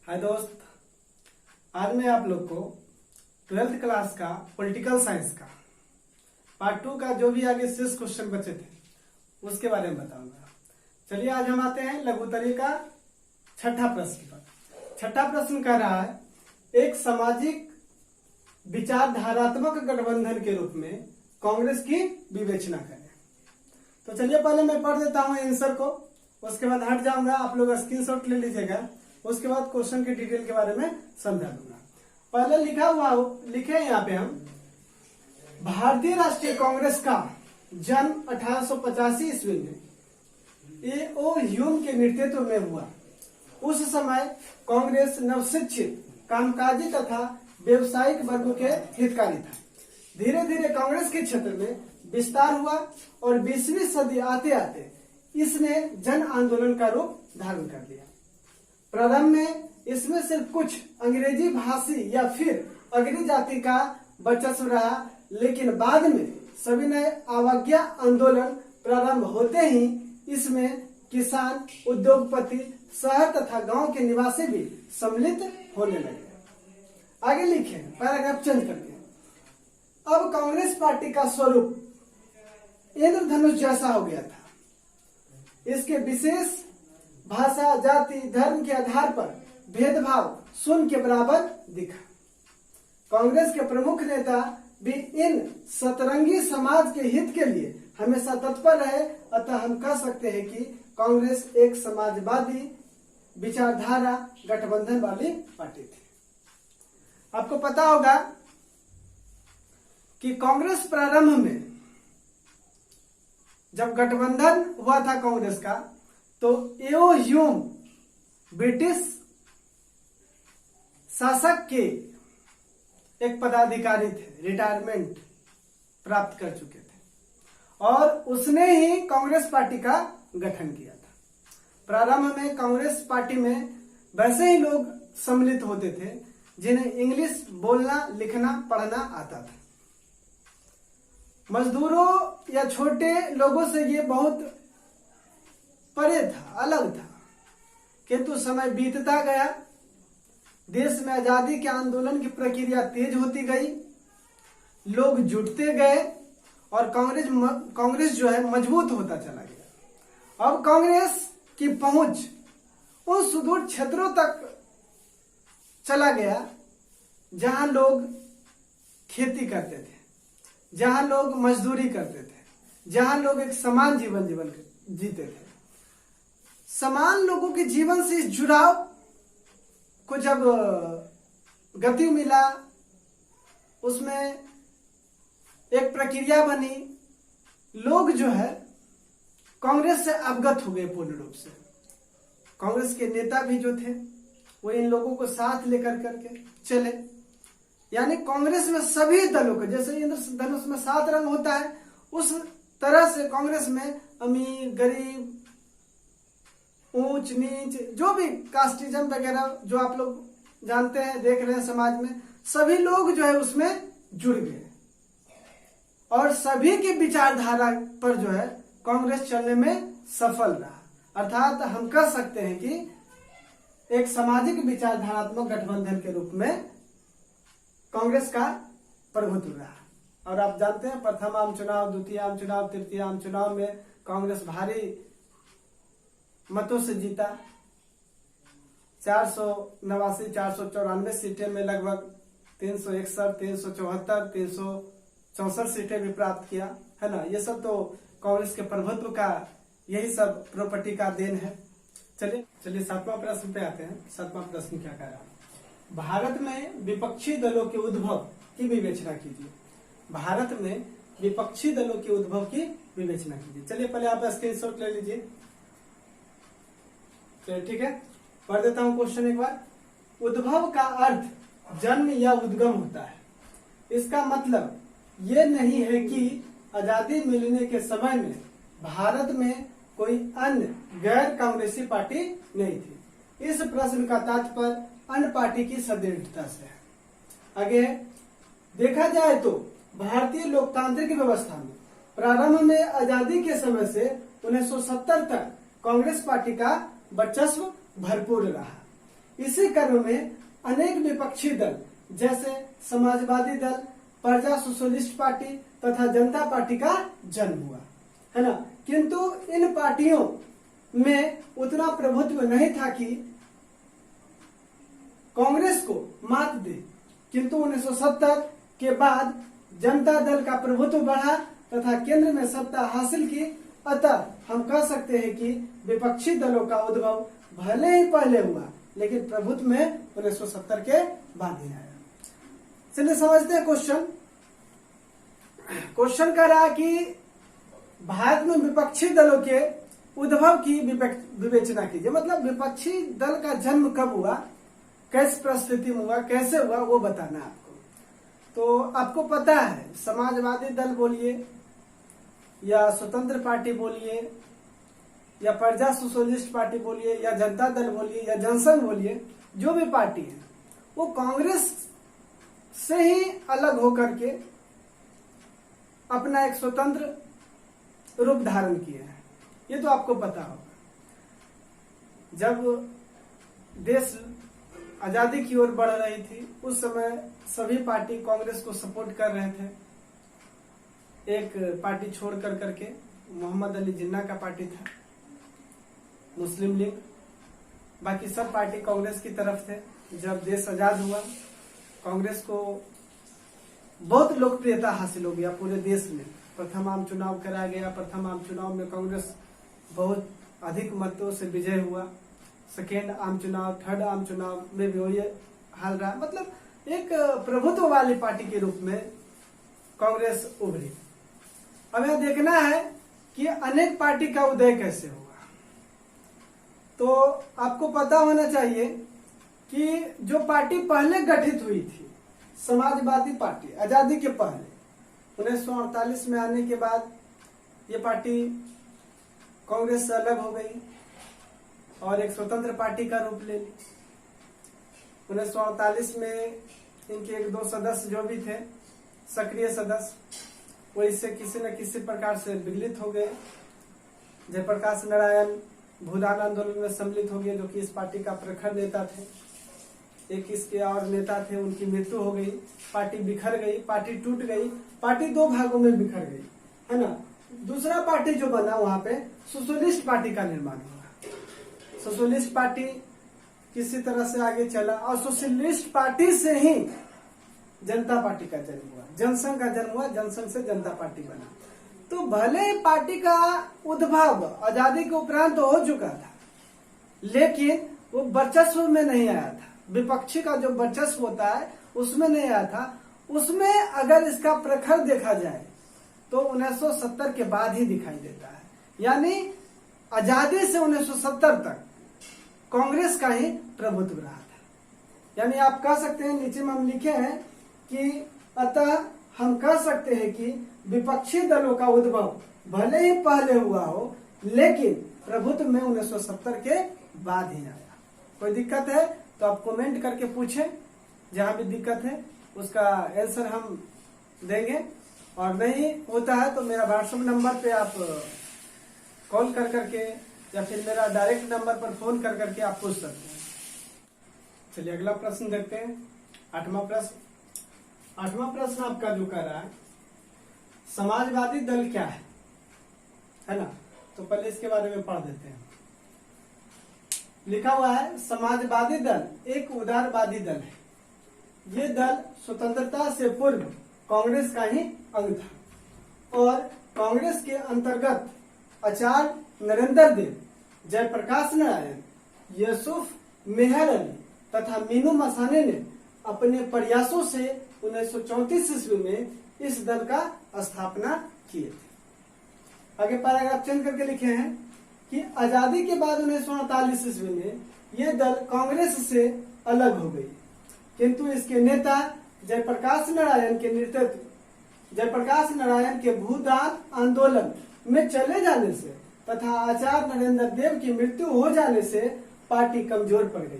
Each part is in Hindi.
हाय दोस्त, आज मैं आप लोग को 12th क्लास का पॉलिटिकल साइंस का पार्ट 2 का जो भी आगे शेष क्वेश्चन बचे थे उसके बारे में बताऊंगा। चलिए आज हम आते हैं लघुत्तरी का छठा प्रश्न पर। छठा प्रश्न कह रहा है, एक सामाजिक विचारधारात्मक गठबंधन के रूप में कांग्रेस की विवेचना करें। तो चलिए पहले मैं पढ़ देता हूं आंसर को, उसके बाद हट जाऊंगा, आप लोग स्क्रीनशॉट ले लीजिएगा, उसके बाद क्वेश्चन के डिटेल के बारे में समझा दूंगा। पहले लिखे यहाँ पे हम, भारतीय राष्ट्रीय कांग्रेस का जन्म 1885 ईस्वी में ए.ओ. ह्यूम के नेतृत्व में हुआ। उस समय कांग्रेस नवशिक्षित, कामकाजी तथा व्यवसायिक वर्गों के हितकारी था। धीरे धीरे कांग्रेस के क्षेत्र में विस्तार हुआ और 20वीं सदी आते आते इसने जन आंदोलन का रूप धारण कर लिया। प्रारंभ में इसमें सिर्फ कुछ अंग्रेजी भाषी या फिर अग्रणी जाति का वर्चस्व रहा, लेकिन बाद में सविनय अवज्ञा आंदोलन प्रारंभ होते ही इसमें किसान, उद्योगपति, शहर तथा गांव के निवासी भी सम्मिलित होने लगे। आगे लिखे पैराग्राफ चेंज करके, अब कांग्रेस पार्टी का स्वरूप इंद्रधनुष जैसा हो गया था। इसके विशेष भाषा, जाति, धर्म के आधार पर भेदभाव शून्य के बराबर दिखा। कांग्रेस के प्रमुख नेता भी इन सतरंगी समाज के हित के लिए हमेशा तत्पर रहे, अतः हम कह सकते हैं कि कांग्रेस एक समाजवादी विचारधारा गठबंधन वाली पार्टी थी। आपको पता होगा कि कांग्रेस प्रारंभ में जब गठबंधन हुआ था कांग्रेस का, तो ए.ओ. ह्यूम ब्रिटिश शासक के एक पदाधिकारी थे, रिटायरमेंट प्राप्त कर चुके थे, और उसने ही कांग्रेस पार्टी का गठन किया था। प्रारंभ में कांग्रेस पार्टी में वैसे ही लोग सम्मिलित होते थे जिन्हें इंग्लिश बोलना, लिखना, पढ़ना आता था। मजदूरों या छोटे लोगों से ये बहुत परे था, अलग था। किंतु समय बीतता गया, देश में आजादी के आंदोलन की प्रक्रिया तेज होती गई, लोग जुटते गए और कांग्रेस जो है मजबूत होता चला गया। अब कांग्रेस की पहुंच उन सुदूर क्षेत्रों तक चला गया जहां लोग खेती करते थे, जहां लोग मजदूरी करते थे, जहां लोग एक समान जीवन जीते थे। समान लोगों के जीवन से इस जुड़ाव को जब गति मिला, उसमें एक प्रक्रिया बनी, लोग जो है कांग्रेस से अवगत हो गए पूर्ण रूप से। कांग्रेस के नेता भी जो थे वो इन लोगों को साथ लेकर करके चले, यानी कांग्रेस में सभी दलों को, जैसे इंद्रधनुष में 7 रंग होता है, उस तरह से कांग्रेस में अमीर, गरीब, ऊंच नीच, जो भी कास्टिज्म वगैरह जो आप लोग जानते हैं, देख रहे हैं समाज में, सभी लोग जो है उसमें जुड़ गए और सभी की विचारधारा पर जो है कांग्रेस चलने में सफल रहा। अर्थात हम कह सकते हैं कि एक सामाजिक विचारधारात्मक गठबंधन के रूप में कांग्रेस का प्रभुत्व रहा। और आप जानते हैं, प्रथम आम चुनाव, द्वितीय आम चुनाव, तृतीय आम चुनाव में कांग्रेस भारी मतों से जीता। 489, 494 सीटें में लगभग 361, 374, 364 सीटें भी प्राप्त किया, है ना। ये सब तो कांग्रेस के प्रभुत्व का, यही सब प्रॉपर्टी का देन है। चलिए 7वां प्रश्न पे आते हैं। 7वां प्रश्न क्या कह रहा है, भारत में विपक्षी दलों के उद्भव की विवेचना कीजिए। भारत में विपक्षी दलों के उद्भव की विवेचना कीजिए। चलिए पहले आप स्क्रीनशॉट ले लीजिए। ठीक है, पढ़ देता हूं क्वेश्चन एक बार। उद्भव का अर्थ जन्म या उद्गम होता है। इसका मतलब ये नहीं है कि आजादी मिलने के समय में भारत में कोई अन्य गैर कांग्रेसी पार्टी नहीं थी। इस प्रश्न का तात्पर्य अन्य पार्टी की सदृढ़ता से है। आगे देखा जाए तो भारतीय लोकतांत्रिक व्यवस्था में प्रारंभ में आजादी के समय से 1970 तक कांग्रेस पार्टी का वर्चस्व भरपूर रहा। इसी क्रम में अनेक विपक्षी दल जैसे समाजवादी दल, प्रजा सोशलिस्ट पार्टी तथा जनता पार्टी का जन्म हुआ, है ना। किंतु इन पार्टियों में उतना प्रभुत्व नहीं था कि कांग्रेस को मात दे, किंतु 1970 के बाद जनता दल का प्रभुत्व बढ़ा तथा केंद्र में सत्ता हासिल की। अतः हम कह सकते हैं कि विपक्षी दलों का उद्भव भले ही पहले हुआ, लेकिन प्रभुत्व में 1970 के बाद ही आया। चलिए समझते हैं क्वेश्चन। क्वेश्चन कह रहा है कि भारत में विपक्षी दलों के उद्भव की विवेचना कीजिए। मतलब विपक्षी दल का जन्म कब हुआ, कैसे परिस्थिति में हुआ, कैसे हुआ, वो बताना है आपको। तो आपको पता है समाजवादी दल बोलिए या स्वतंत्र पार्टी बोलिए या प्रजा सोशलिस्ट पार्टी बोलिए या जनता दल बोलिए या जनसंघ बोलिए, जो भी पार्टी है वो कांग्रेस से ही अलग होकर के अपना एक स्वतंत्र रूप धारण किया है। ये तो आपको पता होगा। जब देश आजादी की ओर बढ़ रही थी उस समय सभी पार्टी कांग्रेस को सपोर्ट कर रहे थे। एक पार्टी छोड़ कर करके मोहम्मद अली जिन्ना का पार्टी था, मुस्लिम लीग, बाकी सब पार्टी कांग्रेस की तरफ थे। जब देश आजाद हुआ कांग्रेस को बहुत लोकप्रियता हासिल हो गया पूरे देश में। प्रथम आम चुनाव कराया गया, प्रथम आम चुनाव में कांग्रेस बहुत अधिक मतों से विजय हुआ। सेकेंड आम चुनाव, थर्ड आम चुनाव में भी वही हाल रहा। मतलब एक प्रभुत्व वाली पार्टी के रूप में कांग्रेस उभरी। अब यह देखना है कि अनेक पार्टी का उदय कैसे हुआ। तो आपको पता होना चाहिए कि जो पार्टी पहले गठित हुई थी, समाजवादी पार्टी, आजादी के पहले 1948 में आने के बाद ये पार्टी कांग्रेस से अलग हो गई और एक स्वतंत्र पार्टी का रूप ले ली। 1948 में इनके एक दो सदस्य जो भी थे सक्रिय सदस्य, वो इससे किसी न किसी प्रकार से विगलित हो गए। जयप्रकाश नारायण भूदान आंदोलन में सम्मिलित हो गए, जो कि इस पार्टी का प्रखर नेता थे। एक इसके और नेता थे, उनकी मृत्यु हो गई, पार्टी बिखर गई, पार्टी टूट गई, पार्टी दो भागों में बिखर गई, है ना। दूसरा पार्टी जो बना वहां पे सोशलिस्ट पार्टी का निर्माण हुआ। सोशलिस्ट पार्टी किसी तरह से आगे चला और सोशलिस्ट पार्टी से ही जनता पार्टी का जन्म हुआ, जनसंघ का जन्म हुआ, जनसंघ से जनता पार्टी बना। तो भले पार्टी का उद्भव आजादी के उपरांत तो हो चुका था, लेकिन वो वर्चस्व में नहीं आया था। विपक्षी का जो वर्चस्व होता है उसमें नहीं आया था। उसमें अगर इसका प्रखर देखा जाए तो 1970 के बाद ही दिखाई देता है। यानी आजादी से 1970 तक कांग्रेस का ही प्रभुत्व रहा था। यानी आप कह सकते हैं, नीचे में हम लिखे हैं कि अतः हम कह सकते हैं कि विपक्षी दलों का उद्भव भले ही पहले हुआ हो, लेकिन प्रभुत्व में 1970 के बाद ही आया। कोई दिक्कत है तो आप कमेंट करके पूछें, जहां भी दिक्कत है उसका आंसर हम देंगे। और नहीं होता है तो मेरा व्हाट्सएप नंबर पे आप कॉल कर करके या फिर मेरा डायरेक्ट नंबर पर फोन कर करके आप पूछ सकते हैं। चलिए अगला प्रश्न देखते हैं, 8वां प्रश्न। 8वां प्रश्न आपका जो कह रहा है समाजवादी दल क्या है ना। तो पहले इसके बारे में पढ़ देते हैं। लिखा हुआ है समाजवादी दल एक उदारवादी दल है। ये दल स्वतंत्रता से पूर्व कांग्रेस का ही अंग था और कांग्रेस के अंतर्गत आचार्य नरेंद्र देव, जयप्रकाश नारायण, यूसुफ मेहर अली तथा मीनू मसाने ने अपने प्रयासों से 1934 ईस्वी में इस दल का स्थापना किए थे। आगे पैराग्राफ चेंज करके लिखे हैं कि आजादी के बाद 1948 ईस्वी में ये दल कांग्रेस से अलग हो गई, किंतु इसके नेता जयप्रकाश नारायण के भूदान आंदोलन में चले जाने से तथा आचार्य नरेंद्र देव की मृत्यु हो जाने से पार्टी कमजोर पड़ गई।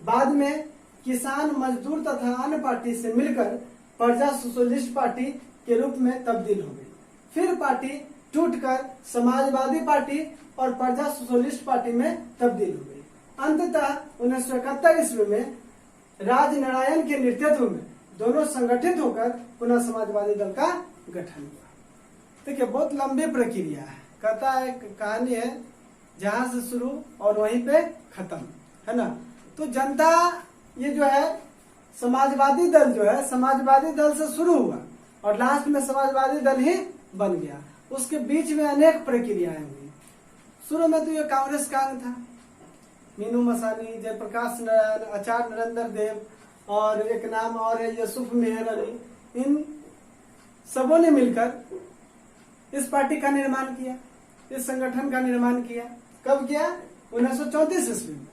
बाद में किसान मजदूर तथा अन्य पार्टी से मिलकर प्रजा सोशलिस्ट पार्टी के रूप में तब्दील हो गई। फिर पार्टी टूटकर समाजवादी पार्टी और प्रजा सोशलिस्ट पार्टी में तब्दील हो गई। अंततः 1971 ईस्वी में राजनारायण के नेतृत्व में दोनों संगठित होकर पुनः समाजवादी दल का गठन हुआ। देखिए बहुत लंबी प्रक्रिया है, कहता है कहानी है जहां से शुरू और वहीं पे खत्म, है ना। तो जनता ये जो है समाजवादी दल जो है समाजवादी दल से शुरू हुआ और लास्ट में समाजवादी दल ही बन गया। उसके बीच में अनेक प्रक्रियाएं हुई। शुरू में तो ये कांग्रेस का अंग था, मीनू मसानी, जयप्रकाश नारायण, आचार्य नरेंद्र देव और एक नाम और है यूसुफ मेहर अली, इन सबों ने मिलकर इस पार्टी का निर्माण किया, इस संगठन का निर्माण किया। कब किया? 1934 ईस्वी में,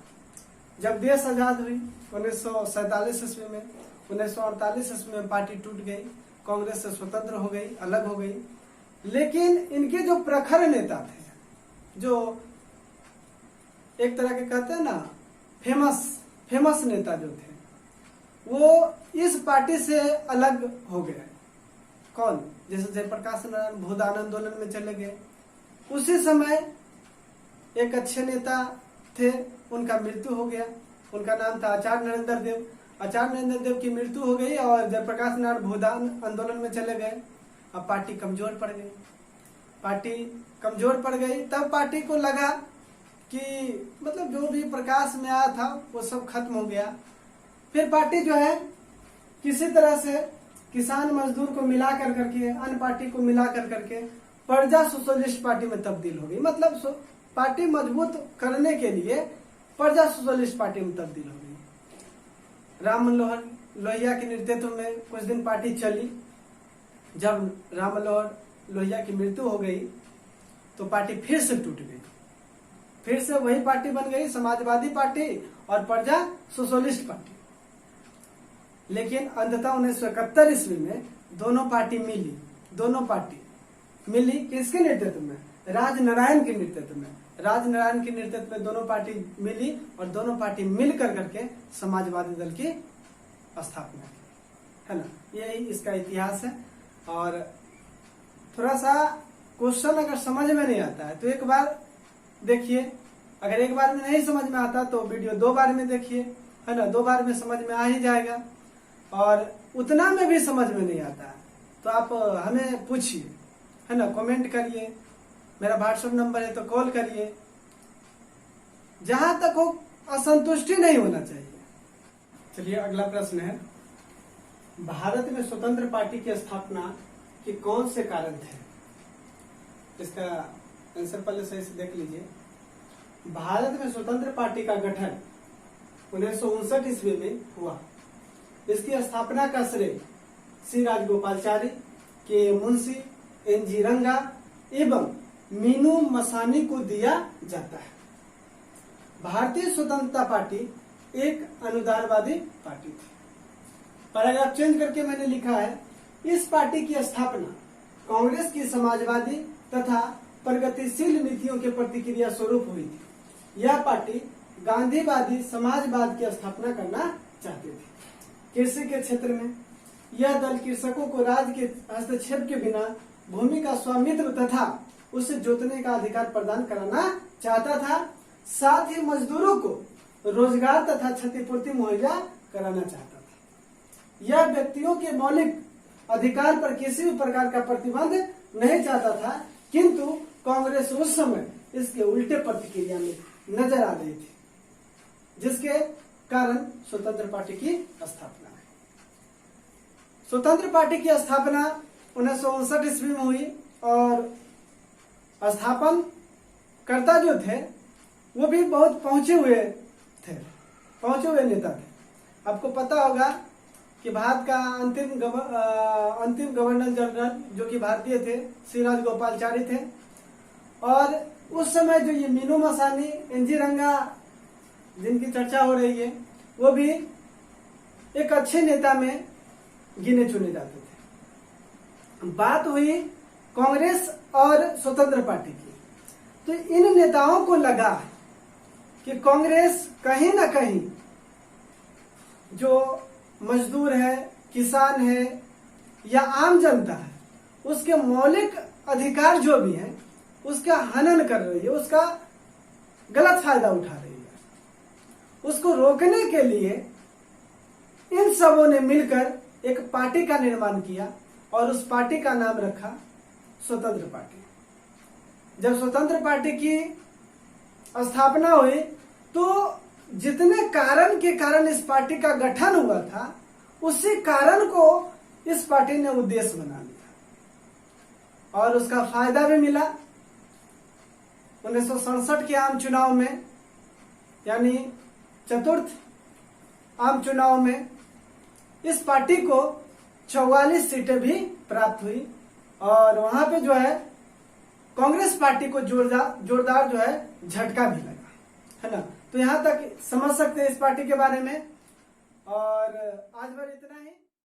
जब देश आजाद हुई 1947 ईस्वी में। 1948 ईस्वी में पार्टी टूट गई, कांग्रेस से स्वतंत्र हो गई, अलग हो गई। लेकिन इनके जो प्रखर नेता थे, जो एक तरह के कहते हैं ना फेमस नेता जो थे, वो इस पार्टी से अलग हो गए। कौन? जैसे जयप्रकाश नारायण भूदान आंदोलन में चले गए। उसी समय एक अच्छे नेता थे, उनका मृत्यु हो गया, उनका नाम था आचार्य नरेंद्र देव। आचार्य नरेंद्र देव की मृत्यु हो गई और जयप्रकाश नारायण भूदान आंदोलन में चले गए। अब पार्टी कमजोर पड़ गई, पार्टी कमजोर पड़ गई। तब पार्टी को लगा कि मतलब जो भी प्रकाश में आया था वो सब खत्म हो गया। फिर पार्टी जो है किसी तरह से किसान मजदूर को मिला कर करके, अन्य पार्टी को मिला कर करके प्रजा सोशलिस्ट पार्टी में तब्दील हो गई। मतलब पार्टी मजबूत करने के लिए प्रजा सोशलिस्ट पार्टी में तब्दील हो गई। राम मनोहर लोहिया के नेतृत्व में कुछ दिन पार्टी चली। जब राम मनोहर लोहिया की मृत्यु हो गई तो पार्टी फिर से टूट गई, फिर से वही पार्टी बन गई, समाजवादी पार्टी और प्रजा सोशलिस्ट पार्टी। लेकिन अंततः 1971 ईस्वी में दोनों पार्टी मिली किसके नेतृत्व में? राजनारायण के नेतृत्व में। राजनारायण के नेतृत्व में दोनों पार्टी मिली और दोनों पार्टी मिल कर करके समाजवादी दल की स्थापना की, है ना। यही इसका इतिहास है। और थोड़ा सा क्वेश्चन अगर समझ में नहीं आता है तो एक बार देखिए, अगर एक बार में नहीं समझ में आता तो वीडियो 2 बार में देखिए, है ना। 2 बार में समझ में आ ही जाएगा। और उतना में भी समझ में नहीं आता तो आप हमें पूछिए, है ना, कमेंट करिए, मेरा व्हाट्सएप नंबर है तो कॉल करिए। जहां तक हो असंतुष्टि नहीं होना चाहिए। चलिए अगला प्रश्न है, भारत में स्वतंत्र पार्टी की स्थापना के कौन से कारण थे? इसका आंसर पहले सही से देख लीजिए। भारत में स्वतंत्र पार्टी का गठन 1959 ईस्वी में हुआ। इसकी स्थापना का श्रेय श्री राजगोपालचारी के मुंशी NG रंगा एवं मीनू मसानी को दिया जाता है। भारतीय स्वतंत्रता पार्टी एक अनुदारवादी पार्टी थी। पैराग्राफ चेंज करके मैंने लिखा है, इस पार्टी की स्थापना कांग्रेस की समाजवादी तथा प्रगतिशील नीतियों के प्रतिक्रिया स्वरूप हुई थी। यह पार्टी गांधीवादी समाजवाद की स्थापना करना चाहती थी। कृषि के क्षेत्र में यह दल कृषकों को राज्य के हस्तक्षेप के बिना भूमि का स्वामित्व तथा उसे जोतने का अधिकार प्रदान कराना चाहता था। साथ ही मजदूरों को रोजगार तथा क्षतिपूर्ति मुहैया कराना चाहता था। यह व्यक्तियों के मौलिक अधिकार पर किसी भी प्रकार का प्रतिबंध नहीं चाहता था, किंतु कांग्रेस उस समय इसके उल्टे प्रतिक्रिया में नजर आ रही थी, जिसके कारण स्वतंत्र पार्टी की स्थापना है। स्वतंत्र पार्टी की स्थापना 1959 ईस्वी में हुई और स्थापन कर्ता जो थे वो भी बहुत पहुंचे हुए नेता थे। आपको पता होगा कि भारत का अंतिम गवर्नर जनरल जो कि भारतीय थे श्री राजगोपालचारी थे। और उस समय जो ये मीनू मसानी, NG रंगा जिनकी चर्चा हो रही है, वो भी एक अच्छे नेता में गिने चुने जाते थे। बात हुई कांग्रेस और स्वतंत्र पार्टी की, तो इन नेताओं को लगा कि कांग्रेस कहीं ना कहीं जो मजदूर है, किसान है या आम जनता है, उसके मौलिक अधिकार जो भी है उसका हनन कर रही है, उसका गलत फायदा उठा रही है। उसको रोकने के लिए इन सबों ने मिलकर एक पार्टी का निर्माण किया और उस पार्टी का नाम रखा स्वतंत्र पार्टी। जब स्वतंत्र पार्टी की स्थापना हुई तो जितने कारण के कारण इस पार्टी का गठन हुआ था, उसी कारण को इस पार्टी ने उद्देश्य बना लिया और उसका फायदा भी मिला। 1967 के आम चुनाव में, यानी चतुर्थ आम चुनाव में, इस पार्टी को 44 सीटें भी प्राप्त हुई और वहां पे जो है कांग्रेस पार्टी को जोरदार जो है झटका भी लगा, है ना। तो यहां तक समझ सकते हैं इस पार्टी के बारे में। और आज भर इतना ही।